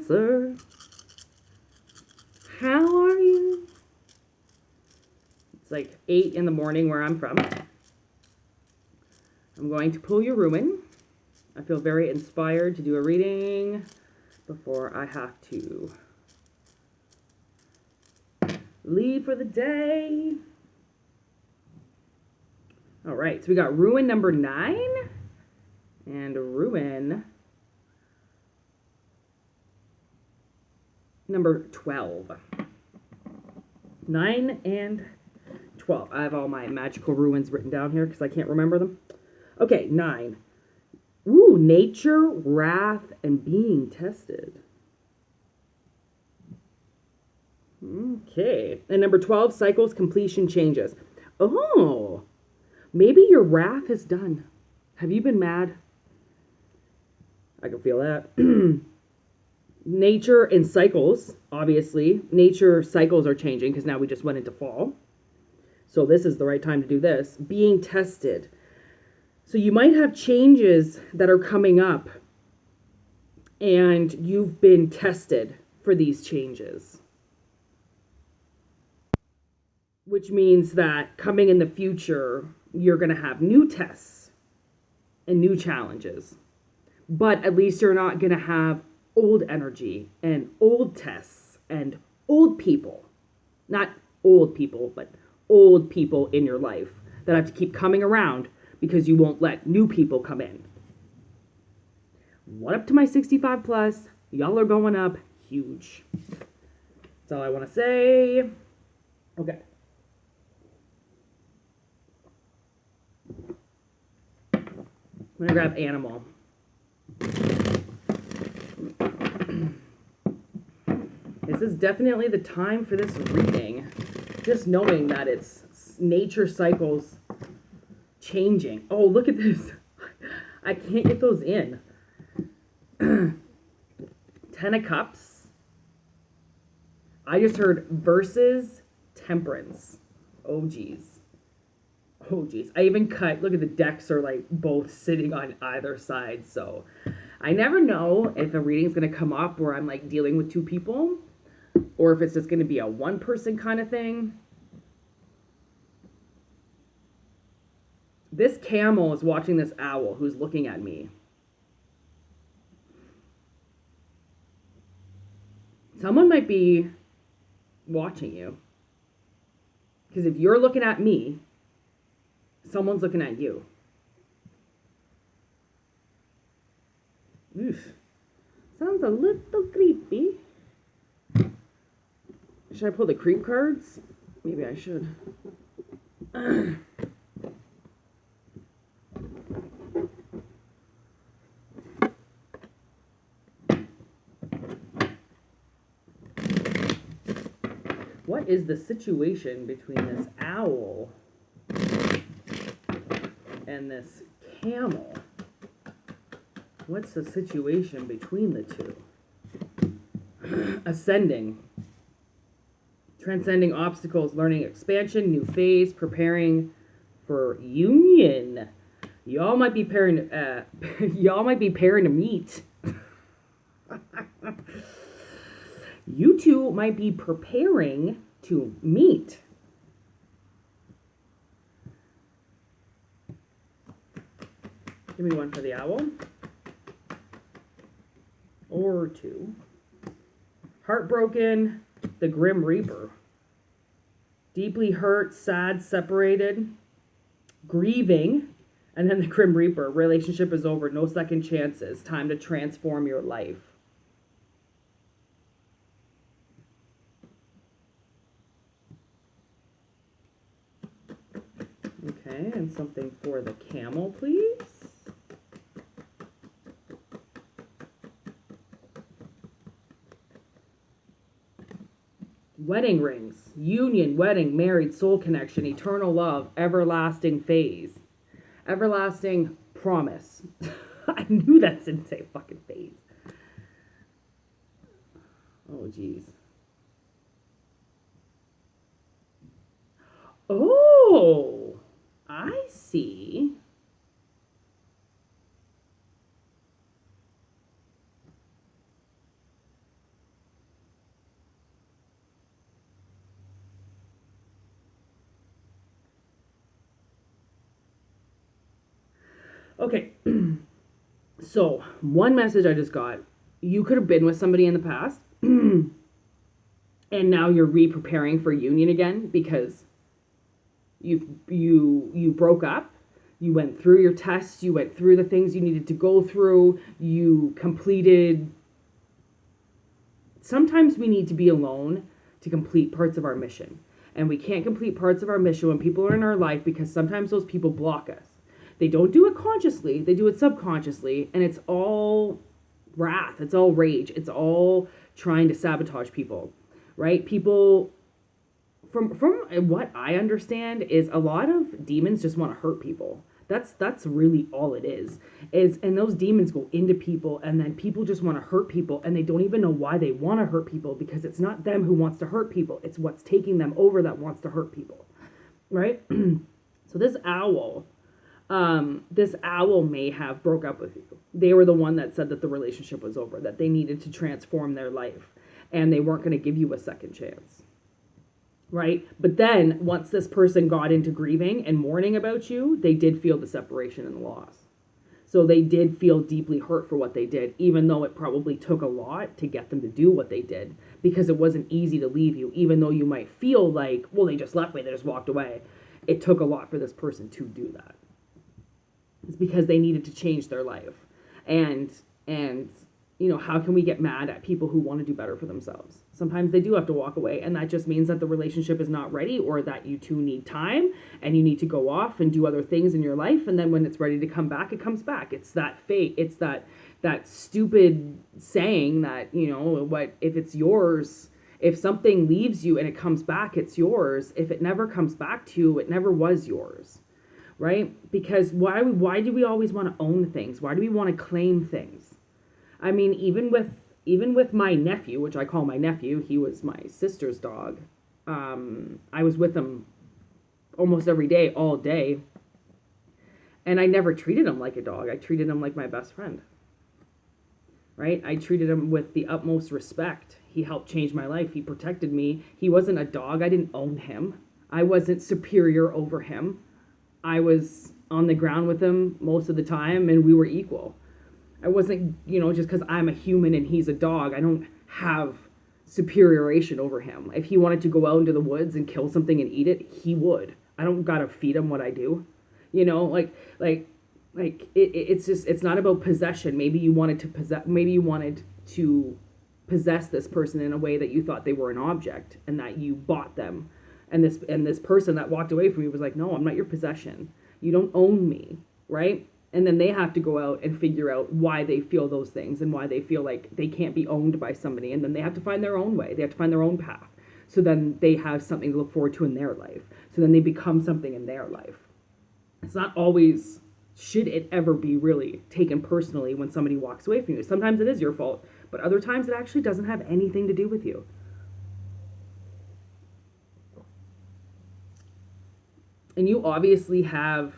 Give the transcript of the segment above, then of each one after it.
Cancer. How are you? It's like 8 in the morning where I'm from. I'm going to pull your ruin. I feel very inspired to do a reading before I have to leave for the day. All right, so we got ruin number 9 and ruin number 12. 9 and 12. I have all my magical ruins written down here because I can't remember them. Okay, 9. Ooh, nature, wrath, and being tested. Okay. And number 12, cycles, completion, changes. Oh, maybe your wrath is done. Have you been mad? I can feel that. Nature and cycles, obviously. Nature cycles are changing because now we just went into fall. So this is the right time to do this. Being tested. So you might have changes that are coming up and you've been tested for these changes. Which means that coming in the future, you're going to have new tests and new challenges. But at least you're not going to have old energy and old tests and old people. Not old people, but old people in your life that have to keep coming around because you won't let new people come in. What up to my 65 plus? Y'all are going up huge. That's all I want to say. Okay. I'm going to grab animal. This is definitely the time for this reading. Just knowing that it's nature cycles changing. Oh, look at this. I can't get those in. 10 of Cups. I just heard versus temperance. Oh, geez. Oh, geez. I even cut. Look at the decks are like both sitting on either side. So I never know if a reading is going to come up where I'm like dealing with two people or if it's just going to be a one person kind of thing. This camel is watching this owl who's looking at me. Someone might be watching you. Because if you're looking at me, someone's looking at you. Oof. Sounds a little creepy. Should I pull the creep cards? Maybe I should. What is the situation between this owl and this camel? What's the situation between the two? Ascending. Transcending obstacles, learning expansion, new phase, preparing for union. Y'all might be pairing to meet. You two might be preparing to meet. Give me one for the owl. Or two. Heartbroken, the Grim Reaper. Deeply hurt, sad, separated. Grieving, and then the Grim Reaper. Relationship is over, no second chances. Time to transform your life. Okay, and something for the camel, please. Wedding rings, union, wedding, married, soul connection, eternal love, everlasting phase, everlasting promise. I knew that didn't say fucking phase. Oh, geez. Oh, I see. Okay. So, one message I just got, you could have been with somebody in the past and now you're re-preparing for union again because you broke up. You went through your tests, you went through the things you needed to go through, you completed. Sometimes we need to be alone to complete parts of our mission. And we can't complete parts of our mission when people are in our life because sometimes those people block us. They don't do it consciously, they do it subconsciously, and it's all wrath, it's all rage, it's all trying to sabotage people, right? People, from what I understand, is a lot of demons just want to hurt people. That's really all it is, and those demons go into people, and then people just want to hurt people, and they don't even know why they want to hurt people, because it's not them who wants to hurt people, it's what's taking them over that wants to hurt people, right? So this owl may have broke up with you. They were the one that said that the relationship was over, that they needed to transform their life, and they weren't going to give you a second chance. Right? But then once this person got into grieving and mourning about you, they did feel the separation and the loss. So they did feel deeply hurt for what they did, even though it probably took a lot to get them to do what they did, because it wasn't easy to leave you, even though you might feel like, well, they just left me, they just walked away. It took a lot for this person to do that. It's because they needed to change their life. And you know, how can we get mad at people who want to do better for themselves? Sometimes they do have to walk away, and that just means that the relationship is not ready, or that you two need time and you need to go off and do other things in your life, and then when it's ready to come back, it comes back. It's that fate. It's that stupid saying that, you know, what if it's yours, if something leaves you and it comes back, it's yours. If it never comes back to you, it never was yours. Right? Because why do we always want to own things? Why do we want to claim things? I mean, even with my nephew, which I call my nephew, he was my sister's dog. I was with him almost every day, all day. And I never treated him like a dog. I treated him like my best friend. Right? I treated him with the utmost respect. He helped change my life. He protected me. He wasn't a dog. I didn't own him. I wasn't superior over him. I was on the ground with him most of the time, and we were equal. I wasn't, you know, just because I'm a human and he's a dog, I don't have superioration over him. If he wanted to go out into the woods and kill something and eat it, he would. I don't gotta feed him what I do. You know, it's just, it's not about possession. Maybe you wanted to possess this person in a way that you thought they were an object and that you bought them. And this person that walked away from you was like, no, I'm not your possession. You don't own me, right? And then they have to go out and figure out why they feel those things and why they feel like they can't be owned by somebody. And then they have to find their own way. They have to find their own path. So then they have something to look forward to in their life. So then they become something in their life. It's not always, should it ever be really taken personally when somebody walks away from you. Sometimes it is your fault, but other times it actually doesn't have anything to do with you. And you obviously have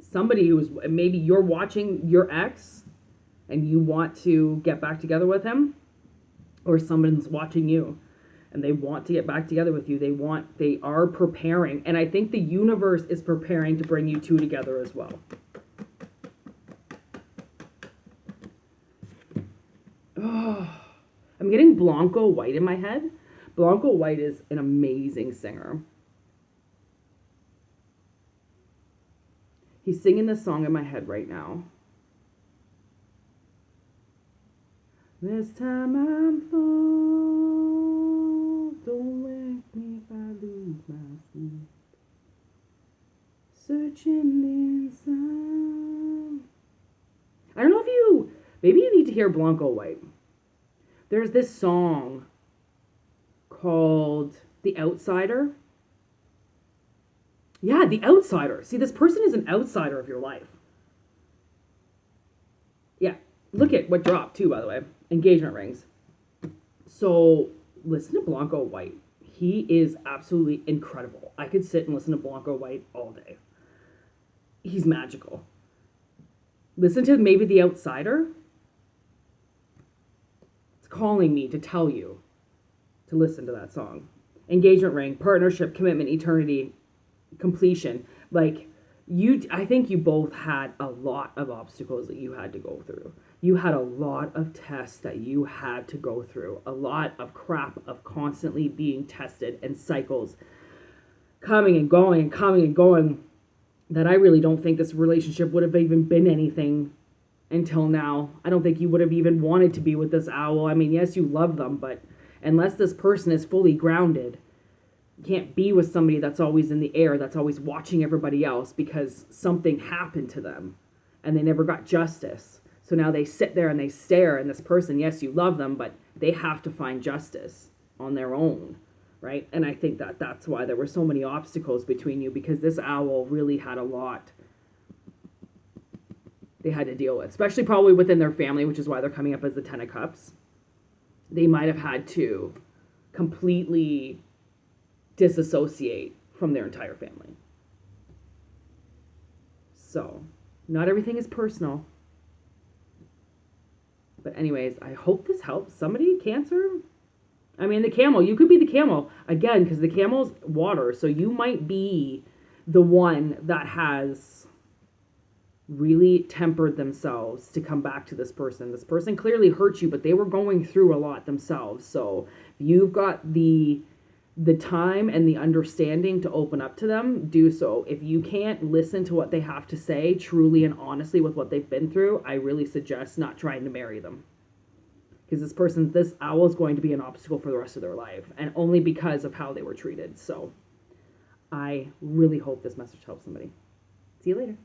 somebody who's, maybe you're watching your ex and you want to get back together with him, or someone's watching you and they want to get back together with you. They are preparing, and I think the universe is preparing to bring you two together as well. Oh, I'm getting Blanco White in my head. Blanco White is an amazing singer. He's singing this song in my head right now. This time I'm full. Don't wake me if I lose my sleep. Searching inside. I don't know if maybe you need to hear Blanco White. There's this song called The Outsider. Yeah, The Outsider. See, this person is an outsider of your life. Yeah, look at what dropped too, by the way. Engagement rings. So listen to Blanco White. He is absolutely incredible. I could sit and listen to Blanco White all day. He's magical. Listen to maybe The Outsider. It's calling me to tell you to listen to that song. engagement ring, partnership, commitment, eternity, completion. Like, I think you both had a lot of obstacles that you had to go through. You had a lot of tests that you had to go through. A lot of crap of constantly being tested and cycles coming and going and coming and going, that I really don't think this relationship would have even been anything until now. I don't think you would have even wanted to be with this owl. I mean, yes, you love them, but unless this person is fully grounded, you can't be with somebody that's always in the air, that's always watching everybody else because something happened to them and they never got justice. So now they sit there and they stare, and this person, yes, you love them, but they have to find justice on their own, right? And I think that that's why there were so many obstacles between you, because this owl really had a lot they had to deal with, especially probably within their family, which is why they're coming up as the Ten of Cups. They might have had to completely disassociate from their entire family. So, not everything is personal. But anyways, I hope this helps somebody. Cancer? I mean, the camel. You could be the camel. Again, because the camel's water. So you might be the one that has really tempered themselves to come back to this person. This person clearly hurt you, but they were going through a lot themselves. So you've got the time and the understanding to open up to them, do so. If you can't listen to what they have to say truly and honestly with what they've been through, I really suggest not trying to marry them. Because this owl is going to be an obstacle for the rest of their life, and only because of how they were treated. So I really hope this message helps somebody. See you later.